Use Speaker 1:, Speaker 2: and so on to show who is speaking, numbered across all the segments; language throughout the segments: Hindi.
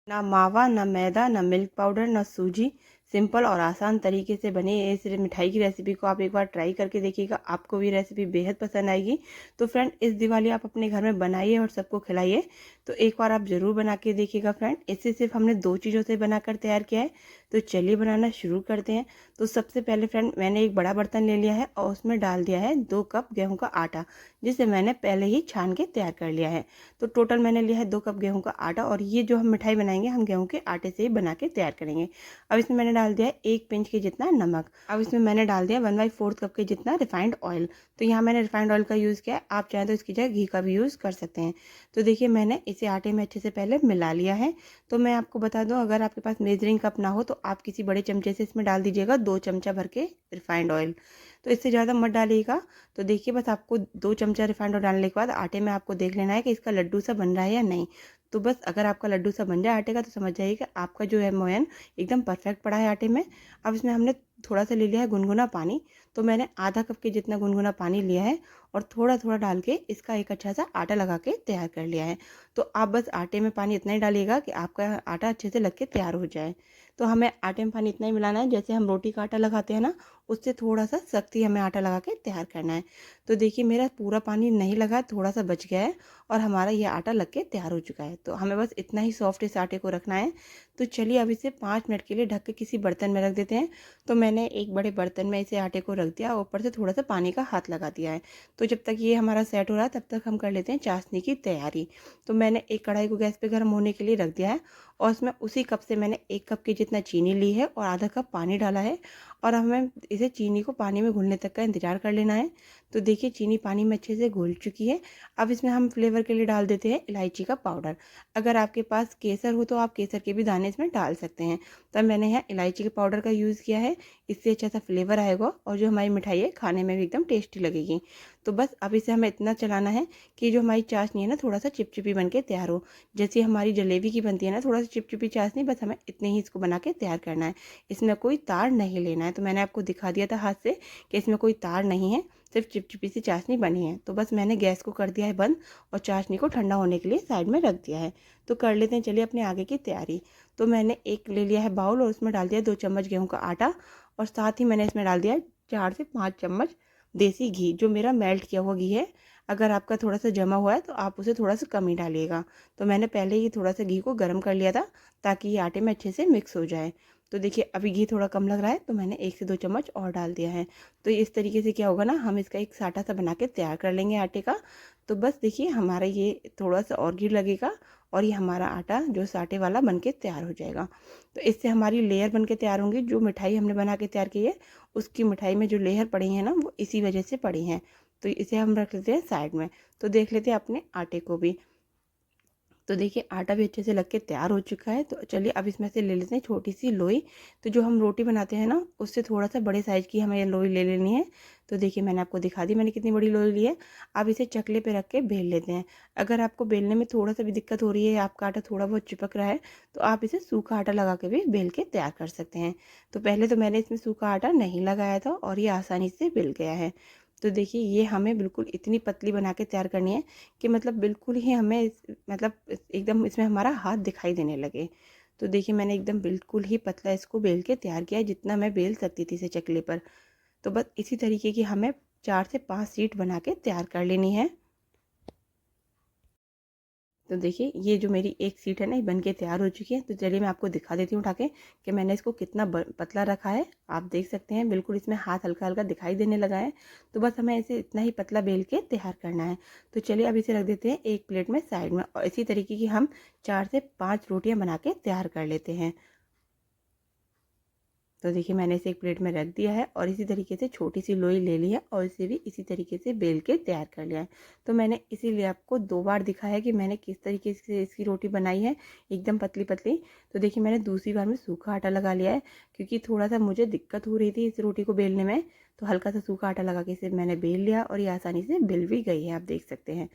Speaker 1: ना मावा, ना मैदा, ना मिल्क पाउडर, ना सूजी, सिंपल और आसान तरीके से बनी इस मिठाई की रेसिपी को आप एक बार ट्राई करके देखिएगा। आपको भी रेसिपी बेहद पसंद आएगी। तो फ्रेंड, इस दिवाली आप अपने घर में बनाइए और सबको खिलाइए। तो एक बार आप ज़रूर बना के देखिएगा फ्रेंड। इससे सिर्फ हमने 2 चीज़ों से बनाकर तैयार किया है। तो चलिए बनाना शुरू करते हैं। तो सबसे पहले फ्रेंड, मैंने एक बड़ा बर्तन ले लिया है और उसमें डाल दिया है 2 कप गेहूँ का आटा, जिसे मैंने पहले ही छान के तैयार कर लिया है। तो टोटल मैंने लिया है 2 कप गेहूँ का आटा, और ये जो हम मिठाई बनाएंगे हम गेहूँ के आटे से ही बना के तैयार करेंगे। अब इसमें मैंने डाल दिया है 1 पिंच के जितना नमक। अब इसमें मैंने डाल दिया 1/4 कप के जितना रिफाइंड ऑयल। तो यहाँ मैंने रिफाइंड ऑयल का यूज़ किया है, आप चाहें तो इसकी जगह घी का भी यूज़ कर सकते हैं। तो देखिए, मैंने इसे आटे में अच्छे से पहले मिला लिया है। तो मैं आपको बता दूं, अगर आपके पास मेजरिंग कप ना हो तो आप किसी बड़े चमचे से इसमें डाल दीजिएगा 2 चमचा भर के रिफाइंड ऑयल। तो इससे ज़्यादा मत डालिएगा। तो देखिए, बस आपको 2 चमचा रिफाइंड ऑयल डालने के बाद आटे में आपको देख लेना है कि इसका लड्डू सा बन रहा है या नहीं। तो बस अगर आपका लड्डू सा बन जाए आटे का, तो समझ जाइए कि आपका जो है मोयन एकदम परफेक्ट पड़ा है आटे में। अब इसमें हमने थोड़ा सा ले लिया है गुनगुना पानी। तो मैंने आधा कप के जितना गुनगुना पानी लिया है और थोड़ा थोड़ा डाल के इसका एक अच्छा सा आटा लगा के तैयार कर लिया है। तो आप बस आटे में पानी इतना ही डालिएगा कि आपका आटा अच्छे से लग के तैयार हो जाए। तो हमें आटे में पानी इतना ही मिलाना है, जैसे हम रोटी का आटा लगाते हैं ना, उससे थोड़ा सा सख्त ही हमें आटा लगा के तैयार करना है। तो देखिए, मेरा पूरा पानी नहीं लगा, थोड़ा सा बच गया है और हमारा ये आटा लग के तैयार हो चुका है। तो हमें बस इतना ही सॉफ्ट इस आटे को रखना है। तो चलिए, अब इसे 5 मिनट के लिए ढक के किसी बर्तन में रख देते हैं। तो मैंने एक बड़े बर्तन में इसे आटे को रख दिया, ऊपर से थोड़ा सा पानी का हाथ लगा दिया है। तो जब तक ये हमारा सेट हो रहा है, तब तक हम कर लेते हैं चाशनी की तैयारी। तो मैंने एक कढ़ाई को गैस पे गर्म होने के लिए रख दिया है, और उसमें उसी कप से मैंने 1 कप के जितना चीनी ली है और आधा कप पानी डाला है। और हमें इसे चीनी को पानी में घुलने तक का इंतजार कर लेना है। तो देखिए, चीनी पानी में अच्छे से घुल चुकी है। अब इसमें हम फ्लेवर के लिए डाल देते हैं इलायची का पाउडर। अगर आपके पास केसर हो तो आप केसर के भी दाने इसमें डाल सकते हैं। तब मैंने यहाँ इलायची के पाउडर का यूज़ किया है। इससे अच्छा सा फ्लेवर आएगा और जो हमारी मिठाई है खाने में भी एकदम टेस्टी लगेगी। तो बस अब इसे हमें इतना चलाना है कि जो हमारी चाशनी है ना, थोड़ा सा चिपचिपी बन के तैयार हो। जैसे हमारी जलेबी की बनती है ना, थोड़ा सा चिपचिपी चाशनी, बस हमें इतने ही इसको बना के तैयार करना है। इसमें कोई तार नहीं लेना है। तो मैंने आपको दिखा दिया था हाथ से कि इसमें कोई तार नहीं है, सिर्फ चिपचिपी सी चाशनी बनी है। तो बस मैंने गैस को कर दिया है बंद और चाशनी को ठंडा होने के लिए साइड में रख दिया है। तो कर लेते हैं चलिए अपने आगे की तैयारी। तो मैंने एक ले लिया है बाउल और उसमें डाल दिया 2 चम्मच गेहूं का आटा, और साथ ही मैंने इसमें डाल दिया 4 से 5 चम्मच देसी घी, जो मेरा मेल्ट किया हुआ घी है। अगर आपका थोड़ा सा जमा हुआ है तो आप उसे थोड़ा सा कम ही डालिएगा। तो मैंने पहले ही थोड़ा सा घी को गर्म कर लिया था, ताकि ये आटे में अच्छे से मिक्स हो जाए। तो देखिए, अभी घी थोड़ा कम लग रहा है, तो मैंने 1 से 2 चम्मच और डाल दिया है। तो इस तरीके से क्या होगा ना, हम इसका एक साटा सा बना के तैयार कर लेंगे आटे का। तो बस देखिए, हमारा ये थोड़ा सा और घी लगेगा और ये हमारा आटा जो साटे वाला बन के तैयार हो जाएगा। तो इससे हमारी लेयर बन के तैयार होंगी। जो मिठाई हमने बना के तैयार की है, उसकी मिठाई में जो लेयर पड़ी है ना, वो इसी वजह से पड़ी हैं। तो इसे हम रख लेते हैं साइड में। तो देख लेते हैं अपने आटे को भी। तो देखिए, आटा भी अच्छे से लग के तैयार हो चुका है। तो चलिए, अब इसमें से ले लेते हैं छोटी सी लोई। तो जो हम रोटी बनाते हैं ना, उससे थोड़ा सा बड़े साइज़ की हमें लोई ले लेनी है। तो देखिए, मैंने आपको दिखा दी मैंने कितनी बड़ी लोई ली है। अब इसे चकले पे रख के बेल लेते हैं। अगर आपको बेलने में थोड़ा सा भी दिक्कत हो रही है, आपका आटा थोड़ा बहुत चिपक रहा है, तो आप इसे सूखा आटा लगा के भी बेल के तैयार कर सकते हैं। तो पहले तो मैंने इसमें सूखा आटा नहीं लगाया था और ये आसानी से बेल गया है। तो देखिए, ये हमें बिल्कुल इतनी पतली बना के तैयार करनी है कि मतलब बिल्कुल ही हमें मतलब एकदम इसमें हमारा हाथ दिखाई देने लगे। तो देखिए, मैंने एकदम बिल्कुल ही पतला इसको बेल के तैयार किया है, जितना मैं बेल सकती थी इसे चकले पर। तो बस इसी तरीके की हमें 4 से 5 शीट बना के तैयार कर लेनी है। तो देखिए, ये जो मेरी एक सीट है ना, ये बन के तैयार हो चुकी है। तो चलिए, मैं आपको दिखा देती हूँ उठा के कि मैंने इसको कितना पतला रखा है। आप देख सकते हैं, बिल्कुल इसमें हाथ हल्का हल्का दिखाई देने लगा है। तो बस हमें इसे इतना ही पतला बेल के तैयार करना है। तो चलिए, अब इसे रख देते हैं एक प्लेट में साइड में, और इसी तरीके की हम 4 से 5 रोटियाँ बना के तैयार कर लेते हैं। तो देखिए, मैंने इसे एक प्लेट में रख दिया है और इसी तरीके से छोटी सी लोई ले ली है और इसे भी इसी तरीके से बेल के तैयार कर लिया है। तो मैंने इसीलिए आपको 2 बार दिखाया है कि मैंने किस तरीके से इसकी रोटी बनाई है, एकदम पतली पतली। तो देखिए, मैंने दूसरी बार में सूखा आटा लगा लिया है, क्योंकि थोड़ा सा मुझे दिक्कत हो रही थी इस रोटी को बेलने में। तो हल्का सा सूखा आटा लगा के इसे मैंने बेल लिया और ये आसानी से बेल भी गई है, आप देख सकते हैं।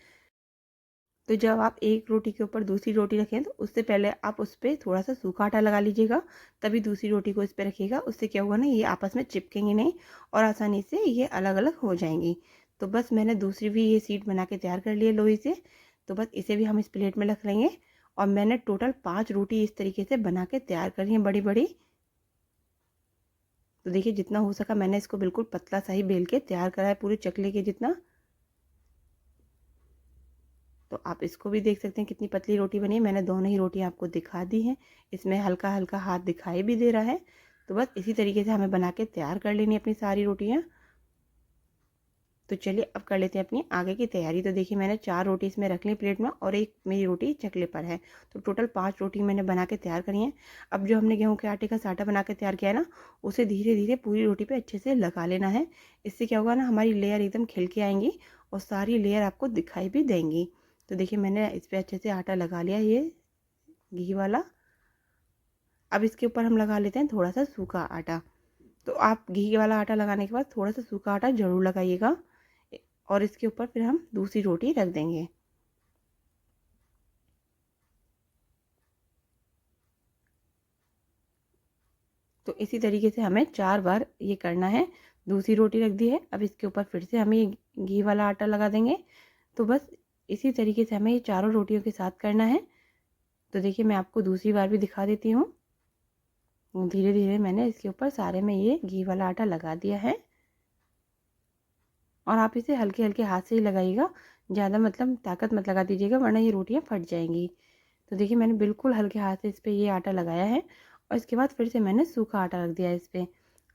Speaker 1: तो जब आप एक रोटी के ऊपर दूसरी रोटी रखें, तो उससे पहले आप उस पर थोड़ा सा सूखा आटा लगा लीजिएगा, तभी दूसरी रोटी को इस पर रखिएगा। उससे क्या होगा ना, ये आपस में चिपकेंगी नहीं और आसानी से ये अलग अलग हो जाएंगी। तो बस मैंने दूसरी भी ये सीट बना के तैयार कर ली है लोई से। तो बस इसे भी हम इस प्लेट में रख लेंगे और मैंने टोटल 5 रोटी इस तरीके से बना के तैयार करी हैं बड़ी बड़ी। तो देखिए जितना हो सका मैंने इसको बिल्कुल पतला सा ही बेल के तैयार करा है, पूरे चकले के जितना। तो आप इसको भी देख सकते हैं कितनी पतली रोटी बनी है। मैंने दोनों ही रोटी आपको दिखा दी हैं, इसमें हल्का हल्का हाथ दिखाई भी दे रहा है। तो बस इसी तरीके से हमें बना के तैयार कर लेनी है अपनी सारी रोटियां। तो चलिए अब कर लेते हैं अपनी आगे की तैयारी। तो देखिए मैंने 4 रोटी इसमें रख ली प्लेट में और एक मेरी रोटी चकले पर है। तो टोटल 5 रोटी मैंने बना के तैयार करी हैं। अब जो हमने गेहूं के आटे का साटा बना के तैयार किया है ना, उसे धीरे धीरे पूरी रोटी पे अच्छे से लगा लेना है। इससे क्या होगा ना, हमारी लेयर एकदम खिल के आएंगी और सारी लेयर आपको दिखाई भी देंगी। तो देखिए मैंने इस पर अच्छे से आटा लगा लिया, ये घी वाला। अब इसके ऊपर हम लगा लेते हैं थोड़ा सा सूखा आटा। तो आप घी वाला आटा लगाने के बाद थोड़ा सा सूखा आटा ज़रूर लगाइएगा। और इसके ऊपर फिर हम दूसरी रोटी रख देंगे। तो इसी तरीके से हमें 4 बार ये करना है। दूसरी रोटी रख दी है, अब इसके ऊपर फिर से हम ये घी वाला आटा लगा देंगे। तो बस इसी तरीके से हमें ये चारों रोटियों के साथ करना है। तो देखिए मैं आपको दूसरी बार भी दिखा देती हूँ। धीरे धीरे मैंने इसके ऊपर सारे में ये घी वाला आटा लगा दिया है और आप इसे हल्के हल्के हाथ से ही लगाइएगा, ज़्यादा मतलब ताकत मत लगा दीजिएगा वरना ये रोटियां फट जाएंगी। तो देखिए मैंने बिल्कुल हल्के हाथ से इस पर ये आटा लगाया है और इसके बाद फिर से मैंने सूखा आटा रख दिया है इस पर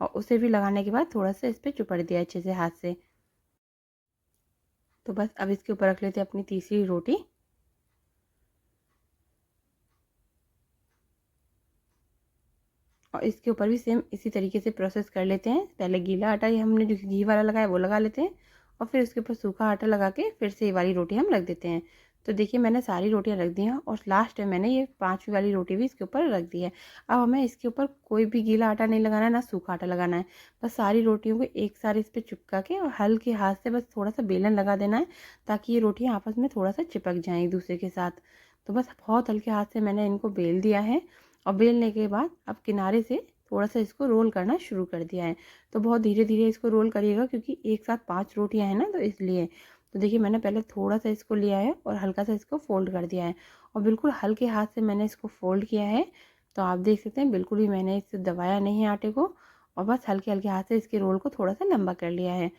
Speaker 1: और उसे भी लगाने के बाद थोड़ा सा इस पर चुपड़ दिया अच्छे से हाथ से। तो बस अब इसके ऊपर रख लेते हैं अपनी तीसरी रोटी। और इसके ऊपर भी सेम इसी तरीके से प्रोसेस कर लेते हैं। पहले गीला आटा ये हमने जो घी वाला लगाया वो लगा लेते हैं और फिर उसके ऊपर सूखा आटा लगा के फिर से ये वाली रोटी हम रख देते हैं। तो देखिए मैंने सारी रोटियां रख दी हैं और लास्ट में मैंने ये 5वीं वाली रोटी भी इसके ऊपर रख दी है। अब हमें इसके ऊपर कोई भी गीला आटा नहीं लगाना है, ना सूखा आटा लगाना है। बस सारी रोटियों को एक साथ इस पर चिपका के और हल्के हाथ से बस थोड़ा सा बेलन लगा देना है ताकि ये रोटियाँ आपस में थोड़ा सा चिपक जाएँ एक दूसरे के साथ। तो बस बहुत हल्के हाथ से मैंने इनको बेल दिया है और बेलने के बाद अब किनारे से थोड़ा सा इसको रोल करना शुरू कर दिया है। तो बहुत धीरे धीरे इसको रोल करिएगा क्योंकि एक साथ 5 रोटियां हैं ना, तो इसलिए। तो देखिए मैंने पहले थोड़ा सा इसको लिया है और हल्का सा इसको फोल्ड कर दिया है और बिल्कुल हल्के हाथ से मैंने इसको फोल्ड किया है। तो आप देख सकते हैं बिल्कुल भी मैंने इससे दबाया नहीं है आटे को और बस हल्के हल्के हाथ से इसके रोल को थोड़ा सा लंबा कर लिया है।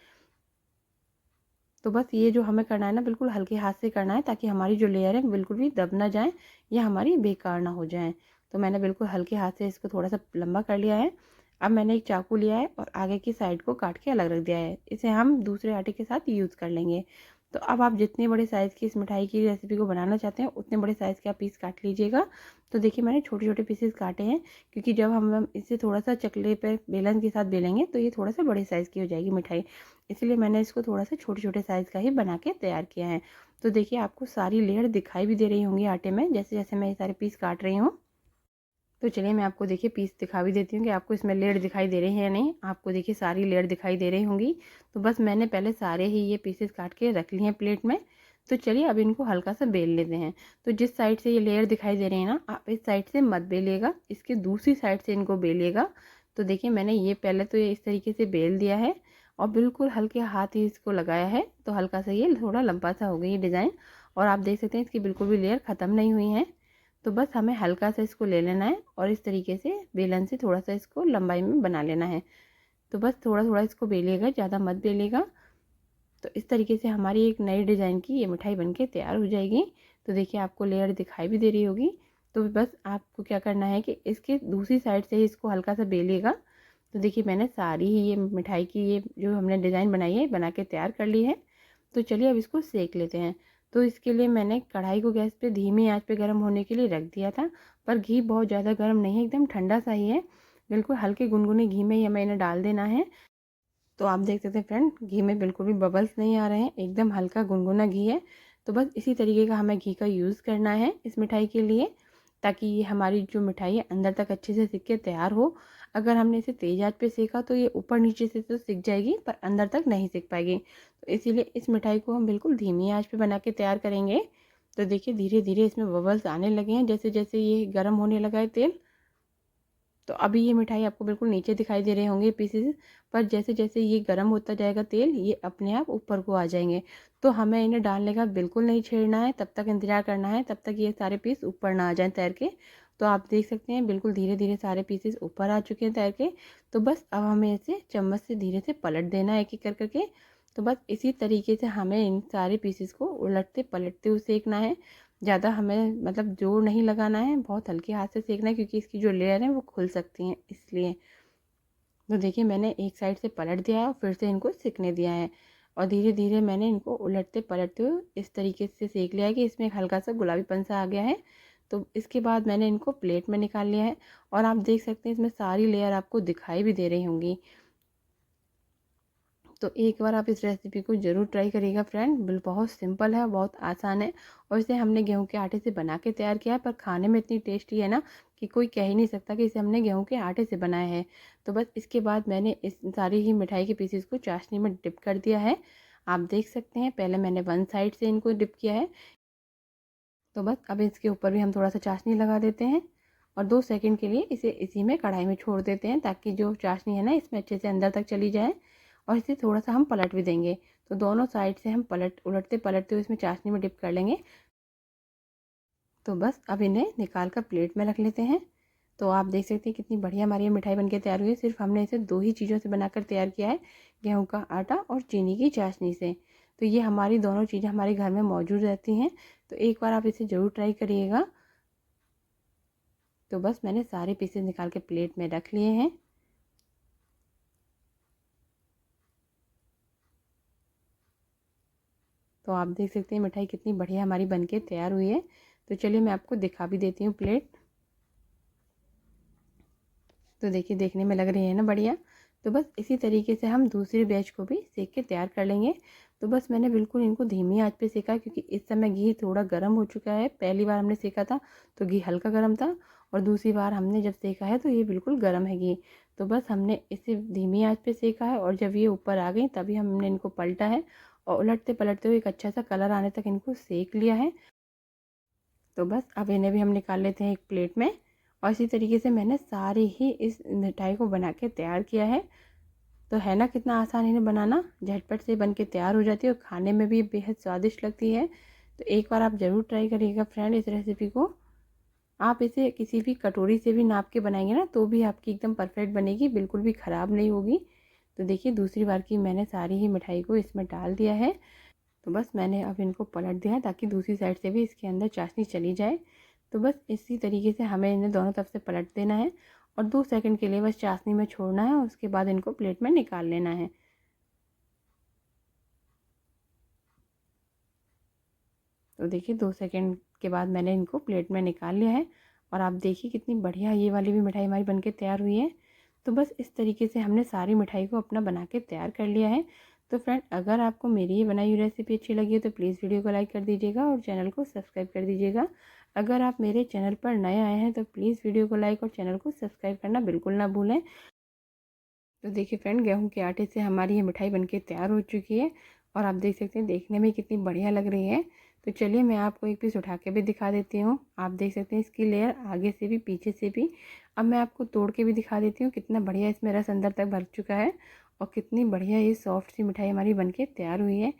Speaker 1: तो बस ये जो हमें करना है ना, बिल्कुल हल्के हाथ से करना है ताकि हमारी जो लेयर है बिल्कुल भी दब ना जाए या हमारी बेकार ना हो जाए। तो मैंने बिल्कुल हल्के हाथ से इसको थोड़ा सा लंबा कर लिया है। अब मैंने एक चाकू लिया है और आगे की साइड को काट के अलग रख दिया है। इसे हम दूसरे आटे के साथ यूज़ कर लेंगे। तो अब आप जितने बड़े साइज़ की इस मिठाई की रेसिपी को बनाना चाहते हैं उतने बड़े साइज़ के आप पीस काट लीजिएगा। तो देखिए मैंने छोटे छोटे पीसेस काटे हैं क्योंकि जब हम इसे थोड़ा सा चकले पे बेलन के साथ बेलेंगे तो ये थोड़ा सा बड़े साइज़ की हो जाएगी मिठाई। इसलिए मैंने इसको थोड़ा सा छोटे छोटे साइज़ का ही बना के तैयार किया है। तो देखिए आपको सारी लेयर दिखाई भी दे रही होंगी आटे में, जैसे जैसे मैं ये सारे पीस काट रही हूँ। तो चलिए मैं आपको देखिए पीस दिखा भी देती हूँ कि आपको इसमें लेयर दिखाई दे रही है या नहीं। आपको देखिए सारी लेयर दिखाई दे रही होंगी। तो बस मैंने पहले सारे ही ये पीसेस काट के रख लिए हैं प्लेट में। तो चलिए अब इनको हल्का सा बेल लेते हैं। तो जिस साइड से ये लेयर दिखाई दे रही है ना, आप इस साइड से मत बेलिएगा, इसके दूसरी साइड से इनको बेलिएगा। तो देखिए मैंने ये पहले तो ये इस तरीके से बेल दिया है और बिल्कुल हल्के हाथ ही इसको लगाया है। तो हल्का सा ये थोड़ा लंबा सा हो गई ये डिज़ाइन और आप देख सकते हैं इसकी बिल्कुल भी लेयर ख़त्म नहीं हुई है। तो बस हमें हल्का सा इसको ले लेना है और इस तरीके से बेलन से थोड़ा सा इसको लंबाई में बना लेना है। तो बस थोड़ा थोड़ा इसको बेलिएगा, ज़्यादा मत बेलिएगा। तो इस तरीके से हमारी एक नई डिज़ाइन की ये मिठाई बनके तैयार हो जाएगी। तो देखिए आपको लेयर दिखाई भी दे रही होगी। तो बस आपको क्या करना है कि इसके दूसरी साइड से ही इसको हल्का सा बेलिएगा। तो देखिए मैंने सारी ही ये मिठाई की ये जो हमने डिज़ाइन बनाई है बना के तैयार कर ली है। तो चलिए अब इसको सेक लेते हैं। तो इसके लिए मैंने कढ़ाई को गैस पे धीमी आंच पे गर्म होने के लिए रख दिया था, पर घी बहुत ज़्यादा गर्म नहीं है, एकदम ठंडा सा ही है। बिल्कुल हल्के गुनगुने घी में ही हमें इन्हें डाल देना है। तो आप देख सकते हैं फ्रेंड, घी में बिल्कुल भी बबल्स नहीं आ रहे हैं, एकदम हल्का गुनगुना घी है। तो बस इसी तरीके का हमें घी का यूज़ करना है इस मिठाई के लिए ताकि ये हमारी जो मिठाई है अंदर तक अच्छे से सिक के तैयार हो। अगर हमने इसे तेज़ आंच पे सेका तो ये ऊपर नीचे से तो सिक जाएगी पर अंदर तक नहीं सिक पाएगी। तो इसीलिए इस मिठाई को हम बिल्कुल धीमी आंच पे बना के तैयार करेंगे। तो देखिए धीरे धीरे इसमें बबल्स आने लगे हैं जैसे जैसे ये गर्म होने लगा है तेल। तो अभी ये मिठाई आपको बिल्कुल नीचे दिखाई दे रहे होंगे पीसेस, पर जैसे जैसे ये गर्म होता जाएगा तेल, ये अपने आप ऊपर को आ जाएंगे। तो हमें इन्हें डालने का बिल्कुल नहीं छेड़ना है, तब तक इंतजार करना है, तब तक ये सारे पीस ऊपर ना आ जाएं तैर के। तो आप देख सकते हैं बिल्कुल धीरे धीरे सारे पीसेस ऊपर आ चुके हैं तैर के। तो बस अब हमें इसे चम्मच से धीरे से पलट देना है एक एक कर करके। तो बस इसी तरीके से हमें इन सारे पीसेस को उलटते पलटते हुए सेकना है। ज़्यादा हमें मतलब जोर नहीं लगाना है, बहुत हल्के हाथ से सेकना है, क्योंकि इसकी जो लेयर है वो खुल सकती हैं इसलिए। तो देखिए मैंने एक साइड से पलट दिया है और फिर से इनको सेकने दिया है, और धीरे धीरे मैंने इनको उलटते पलटते हुए इस तरीके से सेक लिया है कि इसमें एक हल्का सा गुलाबीपन सा आ गया है। तो इसके बाद मैंने इनको प्लेट में निकाल लिया है, और आप देख सकते हैं इसमें सारी लेयर आपको दिखाई भी दे रही होंगी। तो एक बार आप इस रेसिपी को ज़रूर ट्राई करिएगा फ्रेंड, बहुत सिंपल है, बहुत आसान है, और इसे हमने गेहूं के आटे से बना के तैयार किया है, पर खाने में इतनी टेस्टी है ना कि कोई कह ही नहीं सकता कि इसे हमने गेहूं के आटे से बनाया है। तो बस इसके बाद मैंने इस सारी ही मिठाई के पीसेस को चाशनी में डिप कर दिया है। आप देख सकते हैं पहले मैंने वन साइड से इनको डिप किया है। तो बस अब इसके ऊपर भी हम थोड़ा सा चाशनी लगा देते हैं, और 2 सेकंड के लिए इसे इसी में कढ़ाई में छोड़ देते हैं, ताकि जो चाशनी है ना इसमें अच्छे से अंदर तक चली जाए। और इसे थोड़ा सा हम पलट भी देंगे। तो दोनों साइड से हम उलटते पलटते हुए इसमें चाशनी में डिप कर लेंगे। तो बस अब इन्हें निकाल कर प्लेट में रख लेते हैं। तो आप देख सकते हैं कितनी बढ़िया हमारी ये मिठाई बनके तैयार हुई है। सिर्फ हमने इसे 2 ही चीज़ों से बनाकर तैयार किया है, गेहूं का आटा और चीनी की चाशनी से। तो ये हमारी दोनों चीज़ें हमारे घर में मौजूद रहती हैं। तो एक बार आप इसे ज़रूर ट्राई करिएगा। तो बस मैंने सारे पीसेस निकाल के प्लेट में रख लिए हैं। तो आप देख सकते हैं मिठाई कितनी बढ़िया हमारी बनके तैयार हुई है। तो चलिए मैं आपको दिखा भी देती हूँ प्लेट। तो देखिए देखने में लग रही है ना बढ़िया। तो बस इसी तरीके से हम दूसरे बैच को भी सेक के तैयार कर लेंगे। तो बस मैंने बिल्कुल इनको धीमी आंच पे सेका, क्योंकि इस समय घी थोड़ा गर्म हो चुका है। पहली बार हमने सेका था तो घी हल्का गर्म था, और दूसरी बार हमने जब सेका है तो ये बिल्कुल गर्म है घी। तो बस हमने इसे धीमी आंच पे सेका है, और जब ये ऊपर आ गई तभी हमने इनको पलटा है, और उलटते पलटते हुए एक अच्छा सा कलर आने तक इनको सेक लिया है। तो बस अब इन्हें भी हम निकाल लेते हैं एक प्लेट में। और इसी तरीके से मैंने सारी ही इस मिठाई को बना के तैयार किया है। तो है ना कितना आसान इन्हें बनाना, झटपट से बन के तैयार हो जाती है, और खाने में भी बेहद स्वादिष्ट लगती है। तो एक बार आप ज़रूर ट्राई करिएगा फ्रेंड इस रेसिपी को। आप इसे किसी भी कटोरी से भी नाप के बनाएंगे ना तो भी आपकी एकदम परफेक्ट बनेगी, बिल्कुल भी ख़राब नहीं होगी। तो देखिए दूसरी बार की मैंने सारी ही मिठाई को इसमें डाल दिया है। तो बस मैंने अब इनको पलट दिया है, ताकि दूसरी साइड से भी इसके अंदर चाशनी चली जाए। तो बस इसी तरीके से हमें इन्हें दोनों तरफ से पलट देना है, और 2 सेकंड के लिए बस चाशनी में छोड़ना है, और उसके बाद इनको प्लेट में निकाल लेना है। तो देखिए 2 सेकंड के बाद मैंने इनको प्लेट में निकाल लिया है, और आप देखिए कितनी बढ़िया ये वाली भी मिठाई हमारी बनके तैयार हुई है। तो बस इस तरीके से हमने सारी मिठाई को अपना बना के तैयार कर लिया है। तो फ्रेंड अगर आपको मेरी ये बनाई हुई रेसिपी अच्छी लगी है तो प्लीज़ वीडियो को लाइक कर दीजिएगा, और चैनल को सब्सक्राइब कर दीजिएगा। अगर आप मेरे चैनल पर नए आए हैं तो प्लीज़ वीडियो को लाइक और चैनल को सब्सक्राइब करना बिल्कुल ना भूलें। तो देखिए फ्रेंड गेहूं के आटे से हमारी ये मिठाई बनके तैयार हो चुकी है, और आप देख सकते हैं देखने में कितनी बढ़िया लग रही है। तो चलिए मैं आपको एक पीस उठा के भी दिखा देती हूँ। आप देख सकते हैं इसकी लेयर आगे से भी पीछे से भी। अब मैं आपको तोड़ के भी दिखा देती हूँ कितना बढ़िया इसमें रस अंदर तक भर चुका है, और कितनी बढ़िया ये सॉफ्ट सी मिठाई हमारी बनके तैयार हुई है।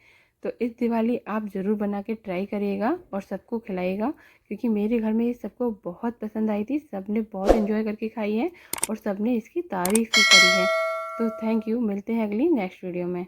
Speaker 1: तो इस दिवाली आप ज़रूर बना के ट्राई करिएगा और सबको खिलाइएगा, क्योंकि मेरे घर में ये सबको बहुत पसंद आई थी, सबने बहुत इन्जॉय करके खाई है, और सबने इसकी तारीफ़ भी करी है। तो थैंक यू, मिलते हैं अगली नेक्स्ट वीडियो में।